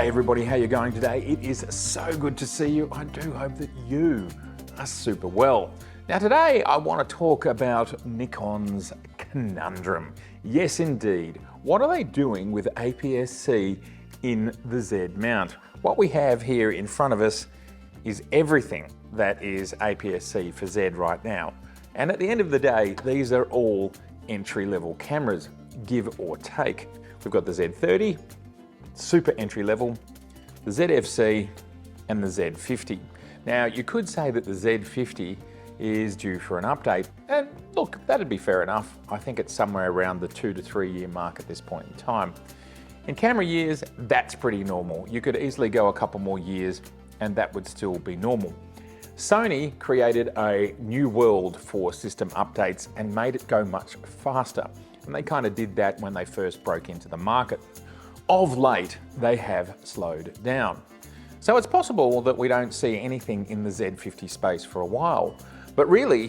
G'day everybody, how you going today? It is so good to see you. I do hope that you are super well. Now today I want to talk about Nikon's conundrum. Yes indeed, what are they doing with APS-C in the Z mount? What we have here in front of us is everything that is APS-C for Z right now. And at the end of the day, these are all entry-level cameras, give or take. We've got the Z30, super entry level, the ZFC and the Z50. Now you could say that the Z50 is due for an update, and look, that'd be fair enough. I think it's somewhere around the 2 to 3 year mark at this point in time. In camera years, that's pretty normal. You could easily go a couple more years and that would still be normal. Sony created a new world for system updates and made it go much faster. And they kind of did that when they first broke into the market. Of late, they have slowed down. So it's possible that we don't see anything in the Z50 space for a while. But really,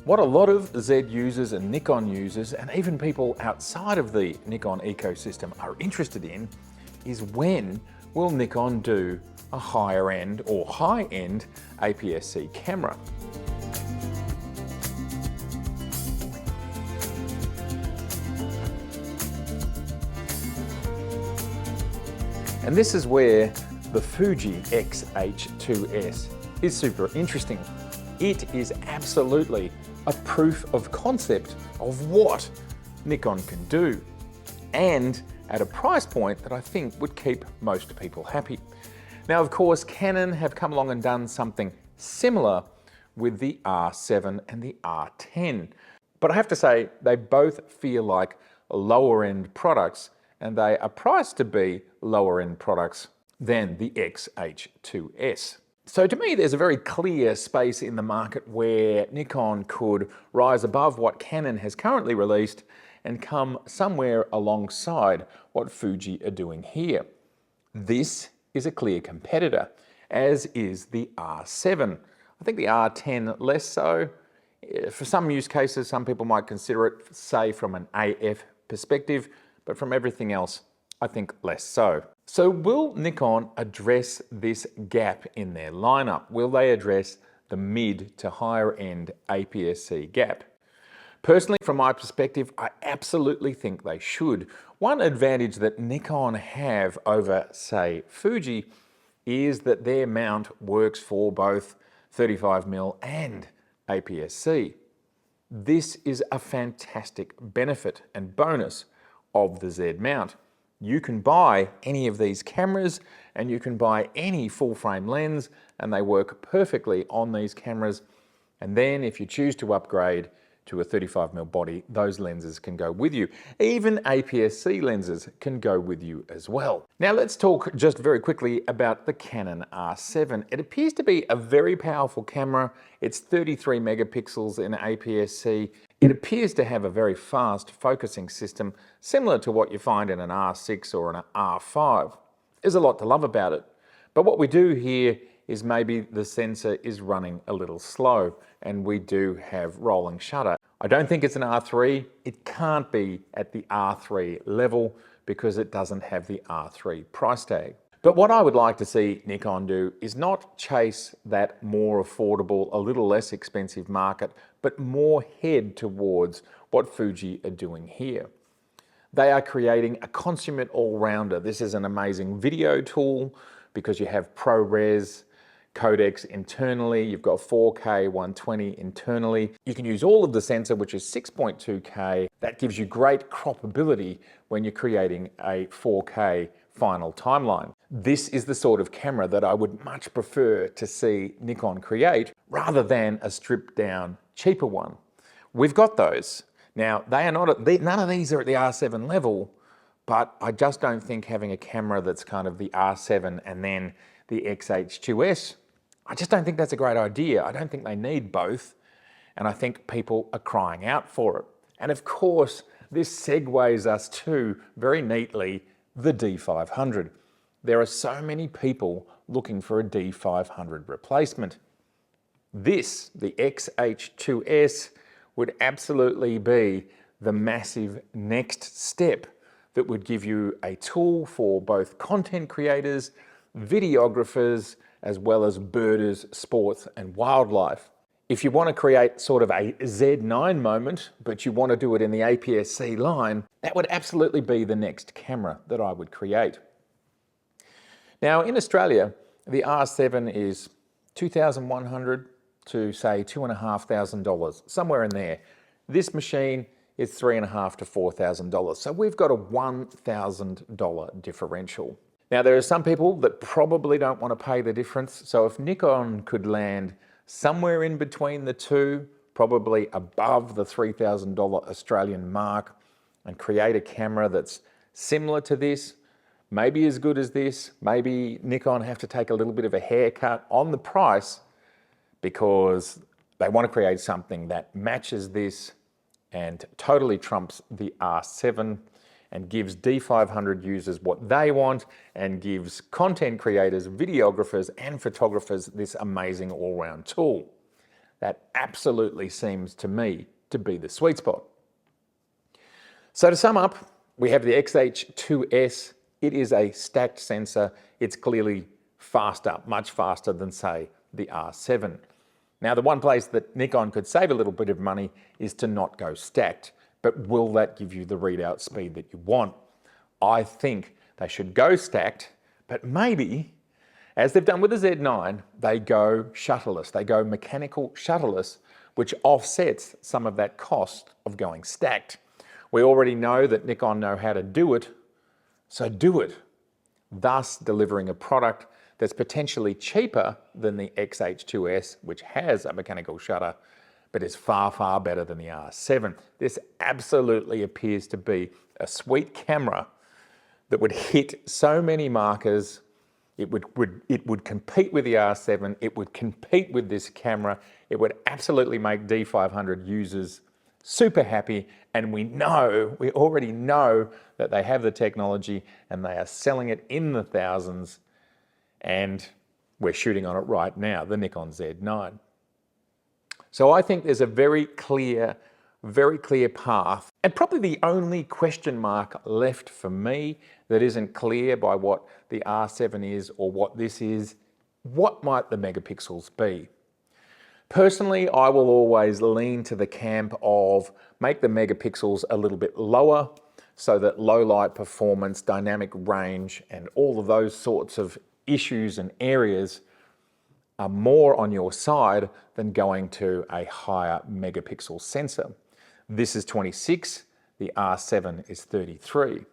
what a lot of Z users and Nikon users, and even people outside of the Nikon ecosystem are interested in, is when will Nikon do a higher end or high-end APS-C camera? And this is where the Fuji X-H2S is super interesting. It is absolutely a proof of concept of what Nikon can do, and at a price point that I think would keep most people happy. Now, of course, Canon have come along and done something similar with the R7 and the R10. But I have to say, they both feel like lower end products, and they are priced to be lower end products than the X-H2S. So to me, there's a very clear space in the market where Nikon could rise above what Canon has currently released and come somewhere alongside what Fuji are doing here. This is a clear competitor, as is the R7. I think the R10 less so. For some use cases, some people might consider it, say, from an AF perspective, but from everything else, I think less so. So will Nikon address this gap in their lineup? Will they address the mid to higher end APS-C gap? Personally, from my perspective, I absolutely think they should. One advantage that Nikon have over, say, Fuji is that their mount works for both 35mm and APS-C. This is a fantastic benefit and bonus of the Z mount. You can buy any of these cameras and you can buy any full frame lens and they work perfectly on these cameras. And then if you choose to upgrade to a 35mm body, those lenses can go with you. Even APS-C lenses can go with you as well. Now let's talk just very quickly about the Canon R7. It appears to be a very powerful camera. It's 33 megapixels in APS-C. It appears to have a very fast focusing system, similar to what you find in an R6 or an R5. There's a lot to love about it. But what we do here is maybe the sensor is running a little slow and we do have rolling shutter. I don't think it's an R3. It can't be at the R3 level because it doesn't have the R3 price tag. But what I would like to see Nikon do is not chase that more affordable, a little less expensive market, but more head towards what Fuji are doing here. They are creating a consummate all-rounder. This is an amazing video tool because you have ProRes codecs internally, you've got 4K 120 internally. You can use all of the sensor, which is 6.2K. That gives you great croppability when you're creating a 4K final timeline. This is the sort of camera that I would much prefer to see Nikon create rather than a stripped down, cheaper one. We've got those. Now, they are not none of these are at the R7 level, but I just don't think having a camera that's kind of the R7 and then the X-H2S, I just don't think that's a great idea. I don't think they need both, and I think people are crying out for it. And of course, this segues us to, very neatly, the D500. There are so many people looking for a D500 replacement. This, the X-H2S, would absolutely be the massive next step that would give you a tool for both content creators, videographers, as well as birders, sports and wildlife. If you want to create sort of a Z9 moment, but you want to do it in the APS-C line, that would absolutely be the next camera that I would create. Now in Australia, the R7 is $2,100 to say $2,500, somewhere in there. This machine is $3,500 to $4,000. So we've got a $1,000 differential. Now there are some people that probably don't want to pay the difference. So if Nikon could land somewhere in between the two, probably above the $3,000 Australian mark, and create a camera that's similar to this, maybe as good as this, maybe Nikon have to take a little bit of a haircut on the price because they want to create something that matches this and totally trumps the R7 and gives D500 users what they want and gives content creators, videographers and photographers this amazing all-round tool. That absolutely seems to me to be the sweet spot. So to sum up, we have the X-H2S. It is a stacked sensor. It's clearly faster, much faster than say the R7. Now the one place that Nikon could save a little bit of money is to not go stacked. But will that give you the readout speed that you want? I think they should go stacked, but maybe, as they've done with the Z9, they go shutterless. They go mechanical shutterless, which offsets some of that cost of going stacked. We already know that Nikon know how to do it, so do it. Thus delivering a product that's potentially cheaper than the X-H2S, which has a mechanical shutter, but is far, far better than the R7. This absolutely appears to be a sweet camera that would hit so many markers. It would compete with the R7. It would compete with this camera. It would absolutely make D500 users super happy. And we already know that they have the technology and they are selling it in the thousands. And we're shooting on it right now, the Nikon Z9. So I think there's a very clear path, and probably the only question mark left for me that isn't clear by what the R7 is or what this is, what might the megapixels be? Personally, I will always lean to the camp of make the megapixels a little bit lower so that low light performance, dynamic range, and all of those sorts of issues and areas are more on your side than going to a higher megapixel sensor. This is 26, the R7 is 33.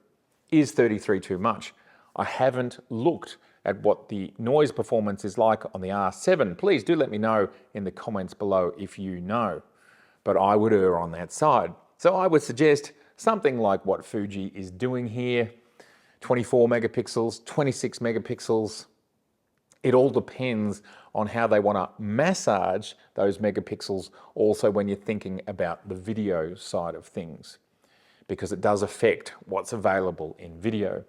Is 33 too much? I haven't looked at what the noise performance is like on the R7. Please do let me know in the comments below if you know, but I would err on that side. So I would suggest something like what Fuji is doing here, 24 megapixels, 26 megapixels. It all depends on how they want to massage those megapixels also when you're thinking about the video side of things, because it does affect what's available in video.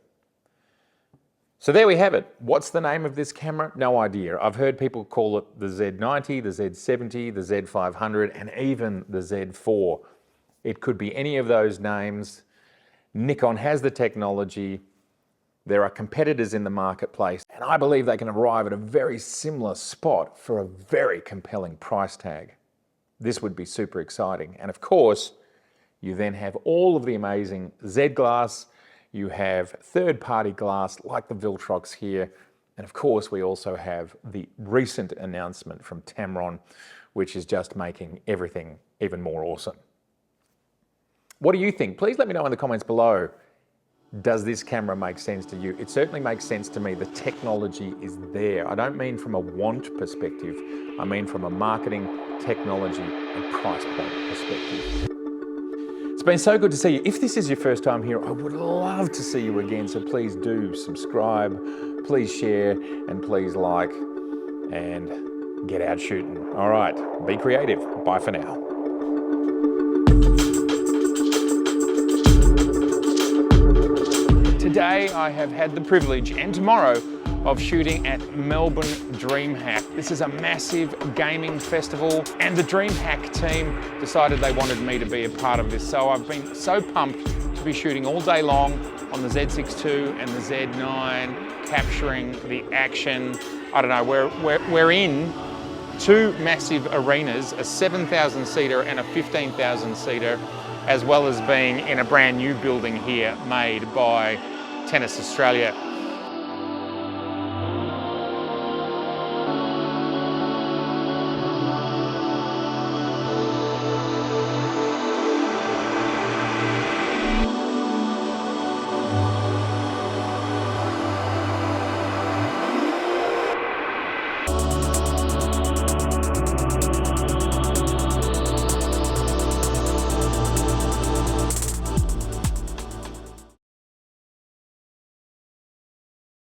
So there we have it. What's the name of this camera? No idea. I've heard people call it the Z90, the Z70, the Z500, and even the Z4. It could be any of those names. Nikon has the technology. There are competitors in the marketplace, and I believe they can arrive at a very similar spot for a very compelling price tag. This would be super exciting. And of course, you then have all of the amazing Z glass. You have third-party glass like the Viltrox here. And of course, we also have the recent announcement from Tamron, which is just making everything even more awesome. What do you think? Please let me know in the comments below. Does this camera make sense to you? It certainly makes sense to me. The technology is there. I don't mean from a want perspective. I mean from a marketing, technology, and price point perspective. It's been so good to see you. If this is your first time here, I would love to see you again. So please do subscribe, please share, and please like, and get out shooting. All right, be creative. Bye for now. Today I have had the privilege, and tomorrow, of shooting at Melbourne DreamHack. This is a massive gaming festival, and the DreamHack team decided they wanted me to be a part of this. So I've been so pumped to be shooting all day long on the Z6 II and the Z9, capturing the action. I don't know, we're in two massive arenas, a 7,000 seater and a 15,000 seater, as well as being in a brand new building here made by Tennis Australia.